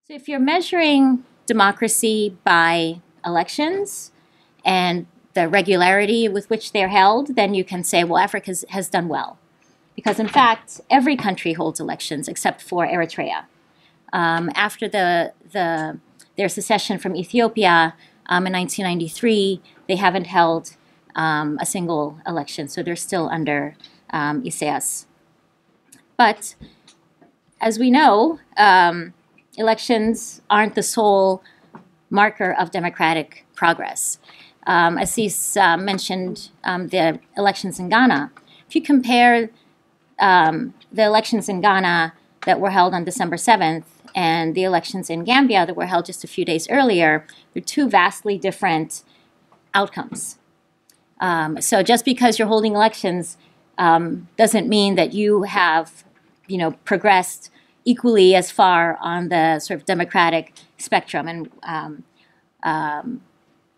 So if you're measuring democracy by elections and the regularity with which they're held, then you can say, well, Africa has done well. Because in fact, every country holds elections except for Eritrea. After their secession from Ethiopia in 1993, they haven't held a single election, so they're still under Isaias. But as we know, elections aren't the sole marker of democratic progress. Assis mentioned the elections in Ghana. If you compare the elections in Ghana that were held on December 7th and the elections in Gambia that were held just a few days earlier, they're two vastly different outcomes. So just because you're holding elections doesn't mean that you have, progressed equally as far on the sort of democratic spectrum. And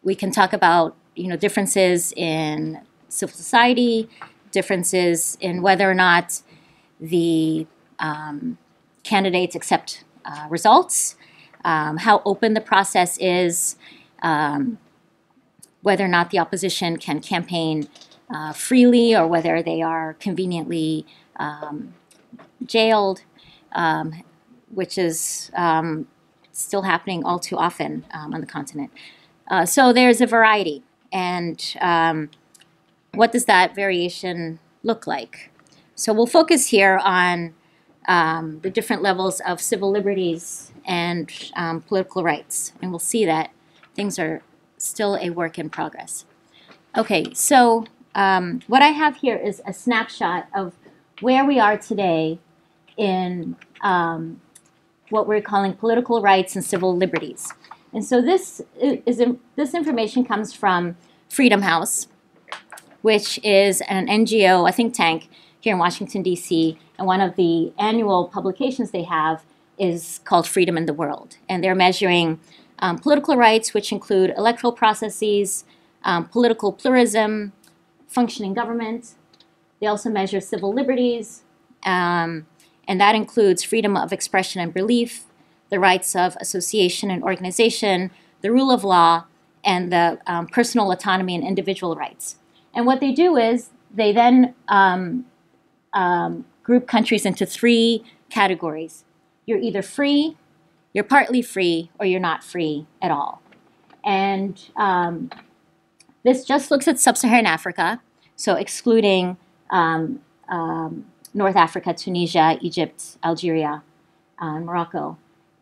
we can talk about, differences in civil society, differences in whether or not the candidates accept results, how open the process is, whether or not the opposition can campaign freely or whether they are conveniently jailed, which is still happening all too often on the continent. So there's a variety. And what does that variation look like? So we'll focus here on the different levels of civil liberties and political rights. And we'll see that things are still a work in progress. Okay, so what I have here is a snapshot of where we are today in what we're calling political rights and civil liberties. And so this information comes from Freedom House, which is an NGO, a think tank here in Washington, D.C., and one of the annual publications they have is called Freedom in the World. And they're measuring political rights, which include electoral processes, political pluralism, functioning government. They also measure civil liberties, and that includes freedom of expression and belief, the rights of association and organization, the rule of law, and the personal autonomy and individual rights. And what they do is they then group countries into three categories. You're either free, you're partly free, or you're not free at all. And this just looks at sub-Saharan Africa, so excluding North Africa, Tunisia, Egypt, Algeria, and Morocco.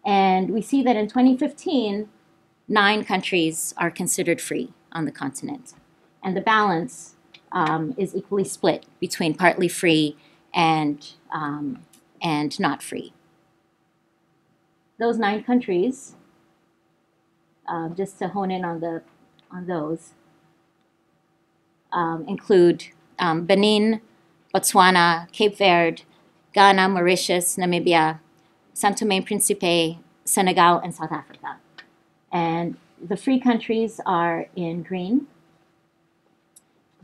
And we see that in 2015, 9 countries are considered free on the continent. And the balance is equally split between partly free and not free. Those 9 countries, just to hone in on those, include Benin, Botswana, Cape Verde, Ghana, Mauritius, Namibia, Saint Tome and Principe, Senegal, and South Africa. And the free countries are in green.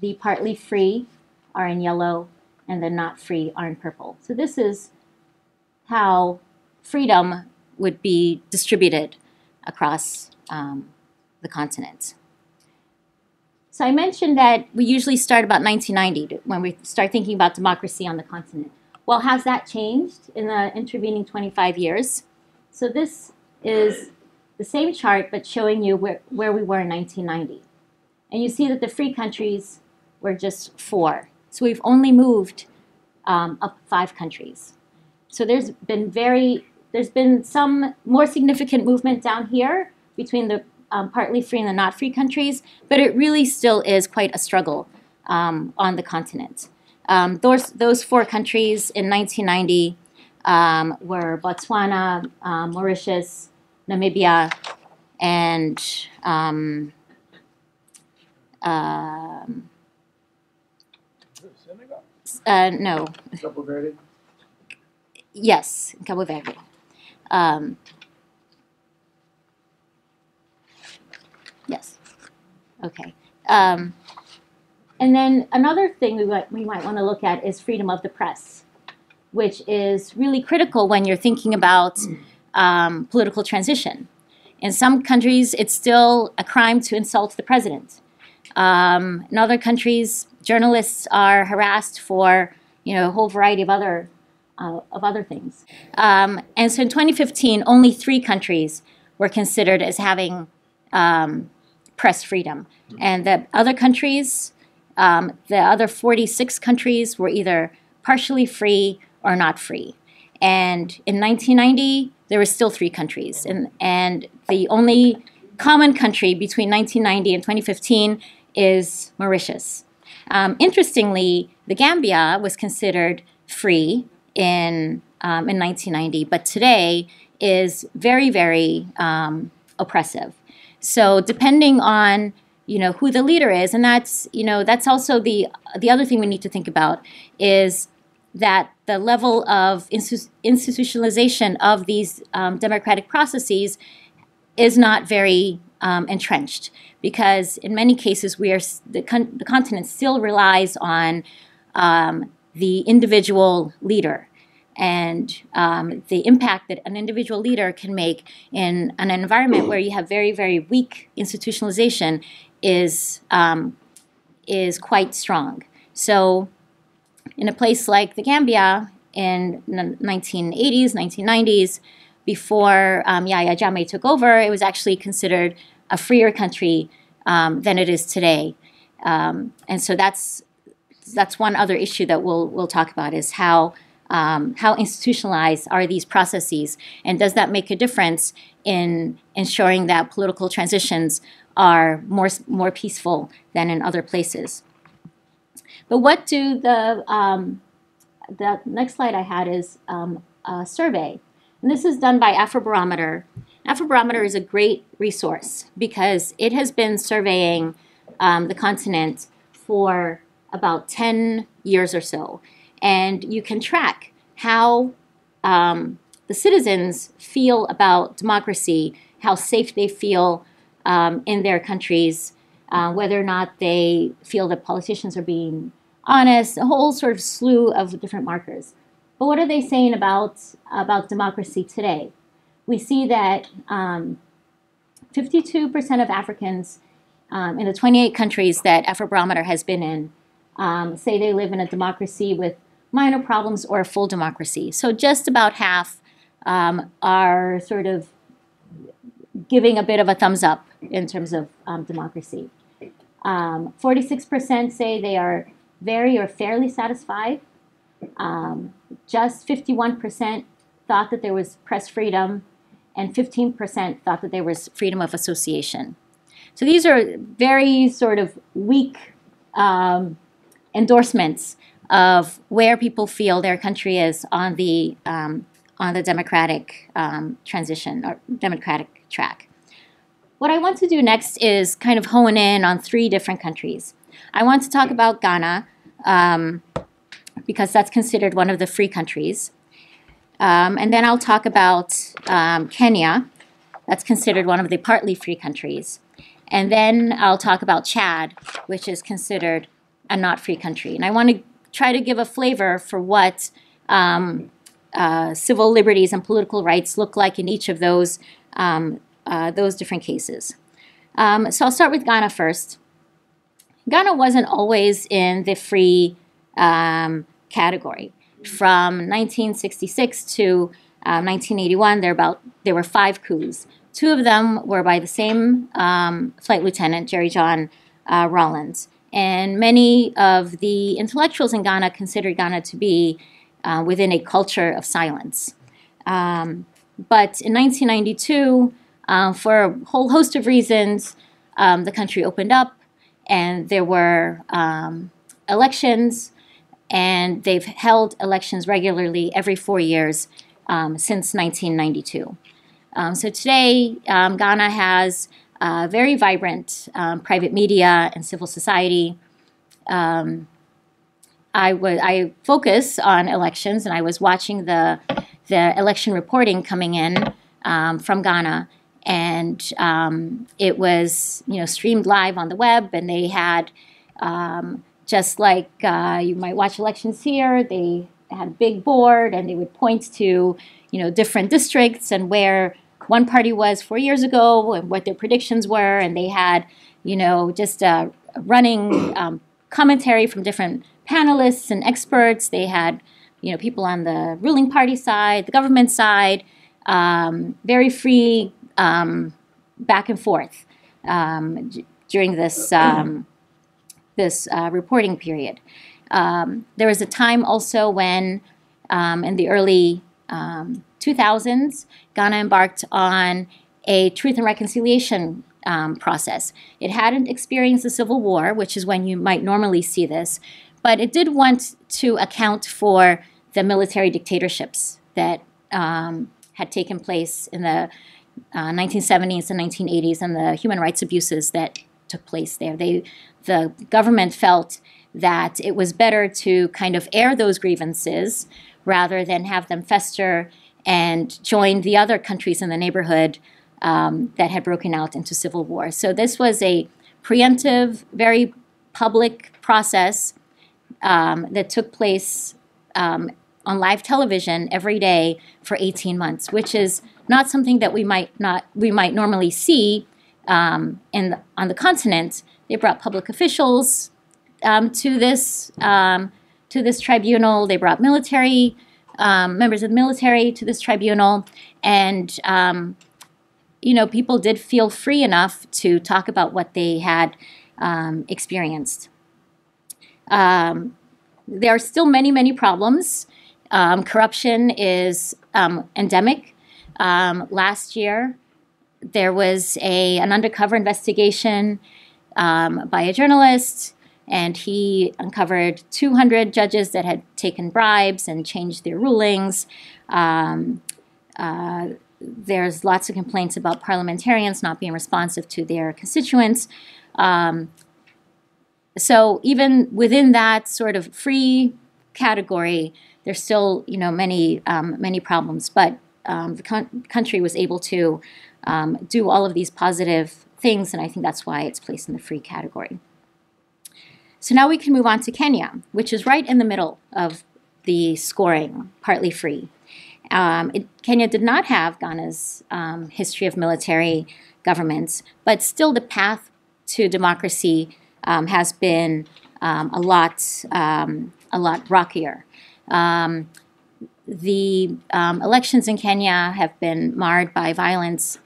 The partly free are in yellow, and the not free are in purple. So this is how freedom would be distributed across the continent. So I mentioned that we usually start about 1990 when we start thinking about democracy on the continent. Well, has that changed in the intervening 25 years? So this is the same chart, but showing you where we were in 1990. And you see that the free countries were just 4. So we've only moved up 5 countries. So there's been some more significant movement down here between the partly free and the not free countries, but it really still is quite a struggle on the continent. Those 4 countries in 1990 were Botswana, Mauritius, Namibia, and no. Cabo Verde? Yes, Cabo Verde. Yes. Okay. And then another thing we might want to look at is freedom of the press, which is really critical when you're thinking about political transition. In some countries, it's still a crime to insult the president. In other countries, journalists are harassed for a whole variety of other things. And so in 2015, only 3 countries were considered as having press freedom. And the other countries, the other 46 countries were either partially free or not free. And in 1990, there were still 3 countries. And the only common country between 1990 and 2015 is Mauritius. Interestingly, the Gambia was considered free in 1990, but today is very, very oppressive. So depending on who the leader is, and that's also the other thing we need to think about is that the level of institutionalization of these democratic processes is not very entrenched, because in many cases the continent still relies on the individual leader, and the impact that an individual leader can make in an environment where you have very, very weak institutionalization is quite strong. So in a place like the Gambia in the 1980s, 1990s, before Yahya Jammeh took over, it was actually considered a freer country than it is today. And so that's one other issue that we'll talk about, is how institutionalized are these processes, and does that make a difference in ensuring that political transitions are more peaceful than in other places. But what do the next slide I had is a survey, and this is done by Afrobarometer. Afrobarometer is a great resource because it has been surveying the continent for about 10 years or so. And you can track how the citizens feel about democracy, how safe they feel in their countries, whether or not they feel that politicians are being honest, a whole sort of slew of different markers. But what are they saying about democracy today? We see that 52% of Africans in the 28 countries that Afrobarometer has been in say they live in a democracy with minor problems or a full democracy. So just about half are sort of giving a bit of a thumbs up in terms of democracy. 46% say they are very or fairly satisfied. Just 51% thought that there was press freedom, and 15% thought that there was freedom of association. So these are very sort of weak endorsements of where people feel their country is on the democratic transition or democratic track. What I want to do next is kind of hone in on 3 different countries. I want to talk about Ghana because that's considered one of the free countries. And then I'll talk about Kenya. That's considered one of the partly free countries. And then I'll talk about Chad, which is considered a not free country. And I want to try to give a flavor for what civil liberties and political rights look like in each of those different cases. So I'll start with Ghana first. Ghana wasn't always in the free category. From 1966 to 1981, there were 5 coups. 2 of them were by the same flight lieutenant, Jerry John Rawlins. And many of the intellectuals in Ghana considered Ghana to be within a culture of silence. But in 1992, for a whole host of reasons, the country opened up, and there were elections, and they've held elections regularly every 4 years since 1992. So today, Ghana has very vibrant private media and civil society. I focus on elections, and I was watching the election reporting coming in from Ghana, and it was streamed live on the web, and they had just like you might watch elections here, they had a big board, and they would point to, different districts and where one party was 4 years ago and what their predictions were, and they had, just running commentary from different panelists and experts. They had, people on the ruling party side, the government side, very free back and forth during this reporting period. There was a time also when, in the early 2000s, Ghana embarked on a truth and reconciliation process. It hadn't experienced a civil war, which is when you might normally see this, but it did want to account for the military dictatorships that had taken place in the 1970s and 1980s, and the human rights abuses that took place there. The government felt that it was better to kind of air those grievances rather than have them fester and join the other countries in the neighborhood that had broken out into civil war. So this was a preemptive, very public process that took place on live television every day for 18 months, which is not something that we might normally see on the continent. They brought public officials to this tribunal. They brought military members of the military to this tribunal, and people did feel free enough to talk about what they had experienced. There are still many, many problems. Corruption is endemic. Last year, there was an undercover investigation by a journalist, and he uncovered 200 judges that had taken bribes and changed their rulings. There's lots of complaints about parliamentarians not being responsive to their constituents. So even within that sort of free category, there's still, many problems. But the country was able to do all of these positive things, and I think that's why it's placed in the free category. So now we can move on to Kenya, which is right in the middle of the scoring, partly free. Kenya did not have Ghana's history of military governments, but still the path to democracy has been a lot rockier. The elections in Kenya have been marred by violence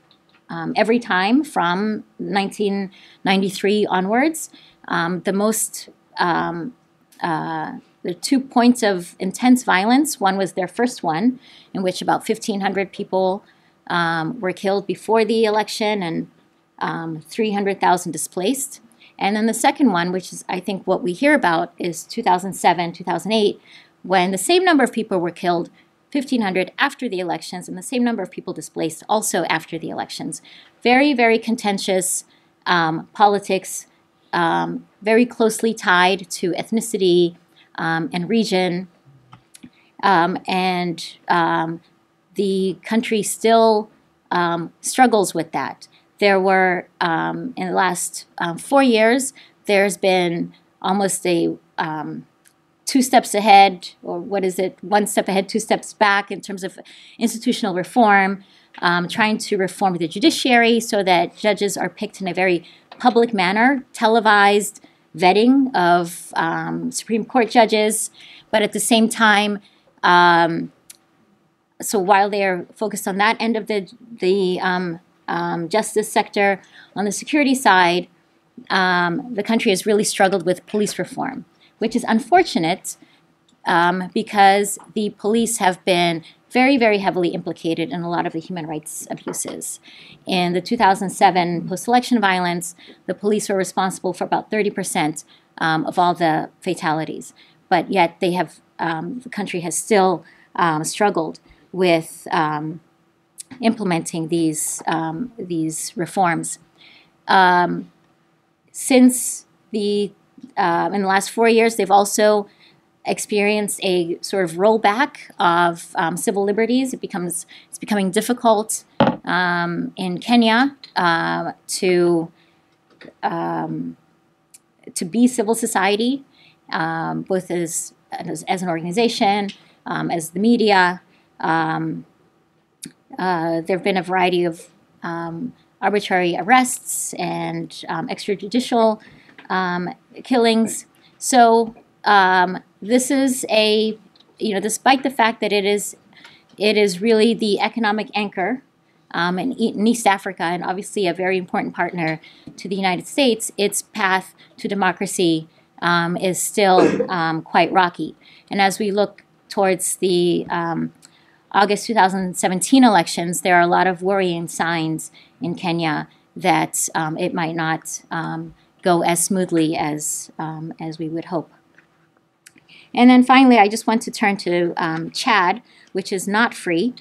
every time from 1993 onwards. The 2 points of intense violence, one was their first one, in which about 1,500 people were killed before the election and 300,000 displaced. And then the second one, which is I think what we hear about, is 2007, 2008, when the same number of people were killed, 1,500 after the elections, and the same number of people displaced also after the elections. Very, very contentious politics, very closely tied to ethnicity and region. The country still struggles with that. There were, in the last 4 years, there's been almost a 2 steps ahead, or what is it, 1 step ahead, 2 steps back in terms of institutional reform, trying to reform the judiciary so that judges are picked in a very public manner, televised vetting of Supreme Court judges, but at the same time, so while they're focused on that end of the justice sector, on the security side, the country has really struggled with police reform, which is unfortunate because the police have been very, very heavily implicated in a lot of the human rights abuses. In the 2007 post-election violence, the police were responsible for about 30% of all the fatalities, but yet they have the country has still struggled with implementing these reforms. Since in the last 4 years, they've also experienced a sort of rollback of civil liberties. It's becoming difficult in Kenya to be civil society, both as an organization, as the media. There have been a variety of arbitrary arrests and extrajudicial killings. So this is a, despite the fact that it is really the economic anchor in East Africa, and obviously a very important partner to the United States, its path to democracy is still quite rocky. And as we look towards the August 2017 elections, there are a lot of worrying signs in Kenya that it might not go as smoothly as we would hope. And then finally, I just want to turn to Chad, which is not free.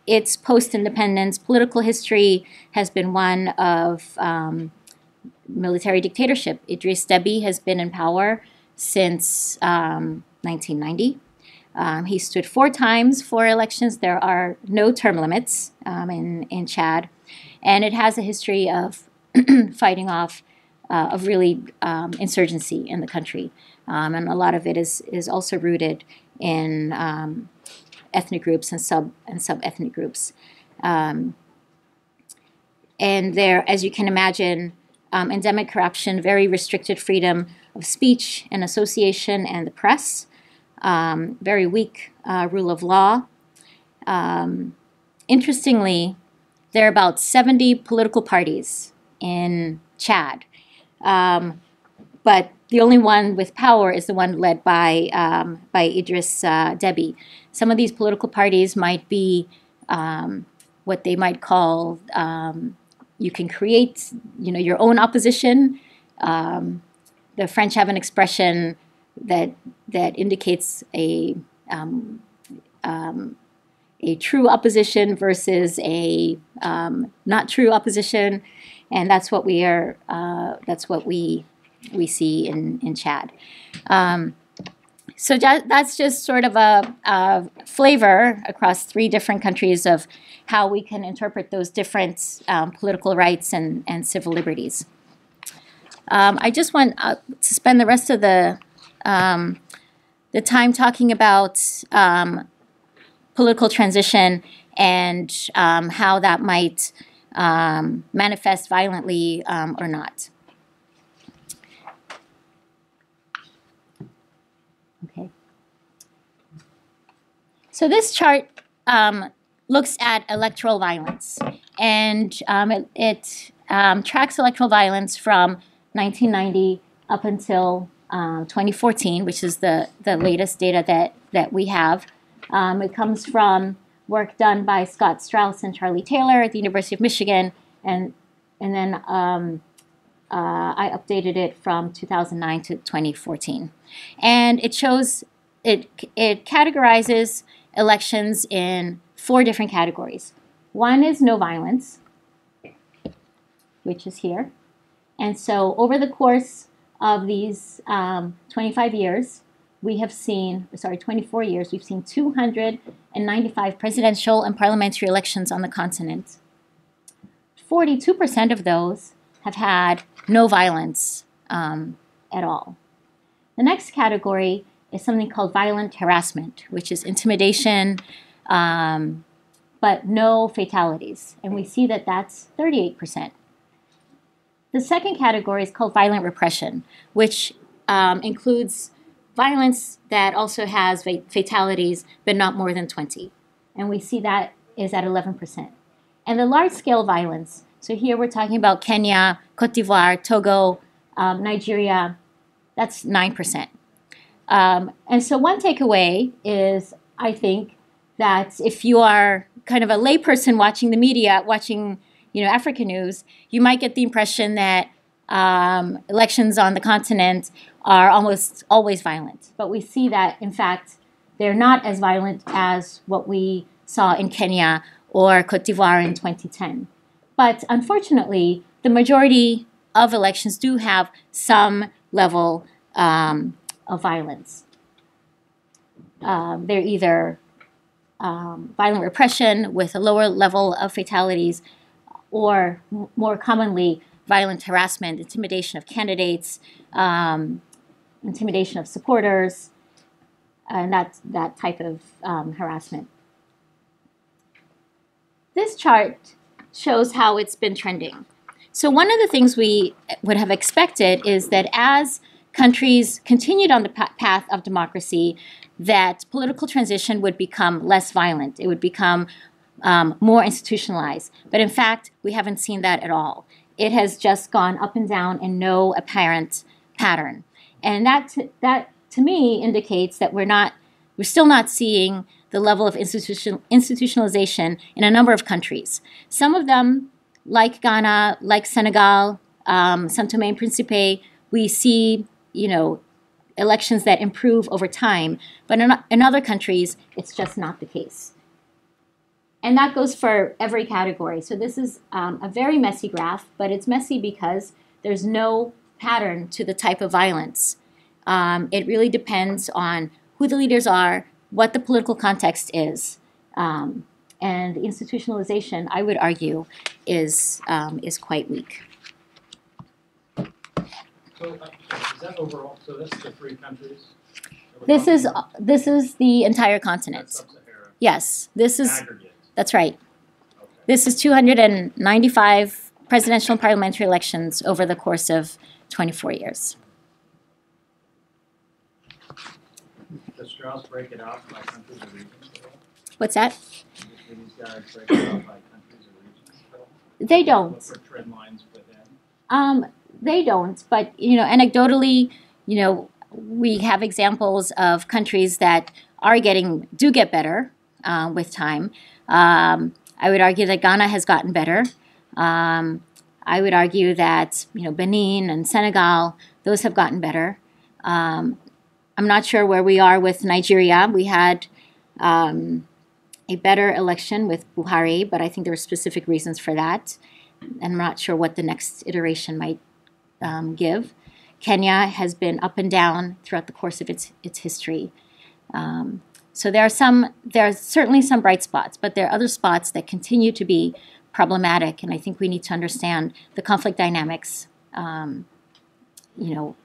Its post-independence political history has been one of military dictatorship. Idris Deby has been in power since 1990. He stood 4 times for elections. There are no term limits in Chad. And it has a history of fighting off of really insurgency in the country. And a lot of it is also rooted in ethnic groups and sub-ethnic groups. And there, as you can imagine, endemic corruption, very restricted freedom of speech and association and the press, very weak rule of law. Interestingly, there are about 70 political parties in Chad, but the only one with power is the one led by Idris Deby. Some of these political parties might be what they might call, you can create, your own opposition. The French have an expression that indicates a true opposition versus a not true opposition, and that's what we are. That's what we see in Chad. So that's just sort of a flavor across 3 different countries of how we can interpret those different political rights and civil liberties. I just want to spend the rest of the time talking about political transition and how that might manifest violently or not. Okay. So this chart looks at electoral violence, and it tracks electoral violence from 1990 up until 2014, which is the latest data that we have. It comes from work done by Scott Strauss and Charlie Taylor at the University of Michigan, and then I updated it from 2009 to 2014. And it shows, it categorizes elections in 4 different categories. One is no violence, which is here. And so over the course of these 25 years, we have seen, 24 years, we've seen 295 presidential and parliamentary elections on the continent. 42% of those have had no violence at all. The next category is something called violent harassment, which is intimidation, but no fatalities. And we see that that's 38%. The second category is called violent repression, which includes violence that also has fatalities, but not more than 20. And we see that is at 11%. And the large-scale violence, so here we're talking about Kenya, Cote d'Ivoire, Togo, Nigeria, that's 9%. And so one takeaway is, I think, that if you are kind of a layperson watching the media, watching African news, you might get the impression that elections on the continent are almost always violent. But we see that, in fact, they're not as violent as what we saw in Kenya or Cote d'Ivoire in 2010. But unfortunately, the majority of elections do have some level of violence. They're either violent repression with a lower level of fatalities, or more commonly, violent harassment, intimidation of candidates, intimidation of supporters, and that type of harassment. This chart shows how it's been trending. So one of the things we would have expected is that as countries continued on the path of democracy, that political transition would become less violent. It would become more institutionalized. But in fact, we haven't seen that at all. It has just gone up and down in no apparent pattern. And that to me indicates that we're still not seeing the level of institutionalization in a number of countries. Some of them, like Ghana, like Senegal, São Tomé and Príncipe, we see, elections that improve over time. But in other countries, it's just not the case. And that goes for every category. So this is a very messy graph, but it's messy because there's no pattern to the type of violence. It really depends on who the leaders are, what the political context is. And institutionalization, I would argue, is quite weak. So is that overall? So that's the 3 countries? This is the entire continent. That's Sub-Sahara. Yes, this is. Aggregate. That's right. Okay. This is 295 presidential and parliamentary elections over the course of 24 years. Does Strauss break it out by countries or regions at all? What's that? Do these guys break it out by countries or regions at all? They don't. Look for trend lines within? They don't. But anecdotally, we have examples of countries that do get better with time. I would argue that Ghana has gotten better. I would argue that Benin and Senegal, those have gotten better. I'm not sure where we are with Nigeria. We had a better election with Buhari, but I think there were specific reasons for that. And I'm not sure what the next iteration might give. Kenya has been up and down throughout the course of its history. So there are certainly some bright spots, but there are other spots that continue to be problematic, and I think we need to understand the conflict dynamics. The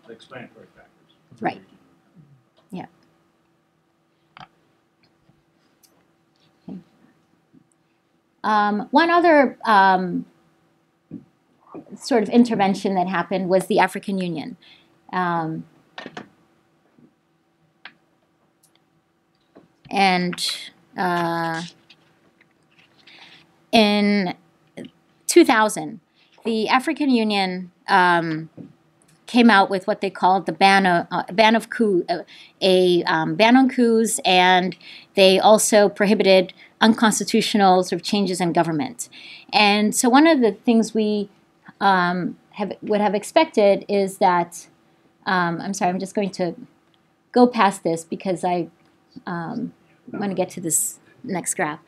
explanatory factors. Right. Yeah. Okay. One other sort of intervention that happened was the African Union. In 2000, the African Union came out with what they called the ban on coups, and they also prohibited unconstitutional sort of changes in government. And so one of the things we would have expected is that, I'm sorry, I'm just going to go past this because I want to get to this next graph.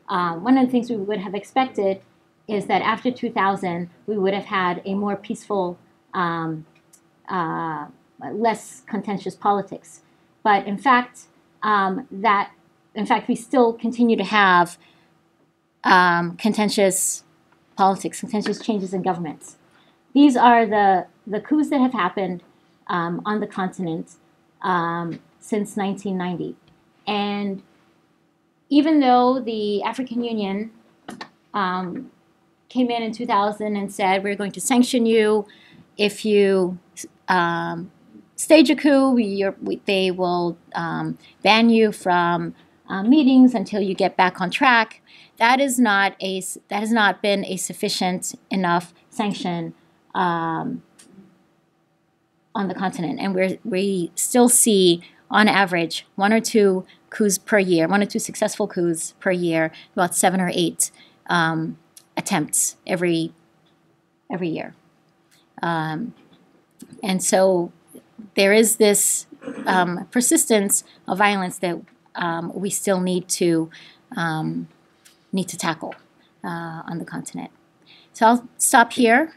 One of the things we would have expected is that after 2000, we would have had a more peaceful, less contentious politics. But in fact, we still continue to have contentious politics, contentious changes in governments. These are the coups that have happened on the continent since 1990. And even though the African Union came in 2000 and said, we're going to sanction you if you stage a coup, they will ban you from meetings until you get back on track. That has not been a sufficient enough sanction on the continent, and we still see, on average, 1 or 2 coups per year, 1 or 2 successful coups per year, about 7 or 8 attempts every year. And so there is this persistence of violence that we still need to tackle on the continent. So I'll stop here.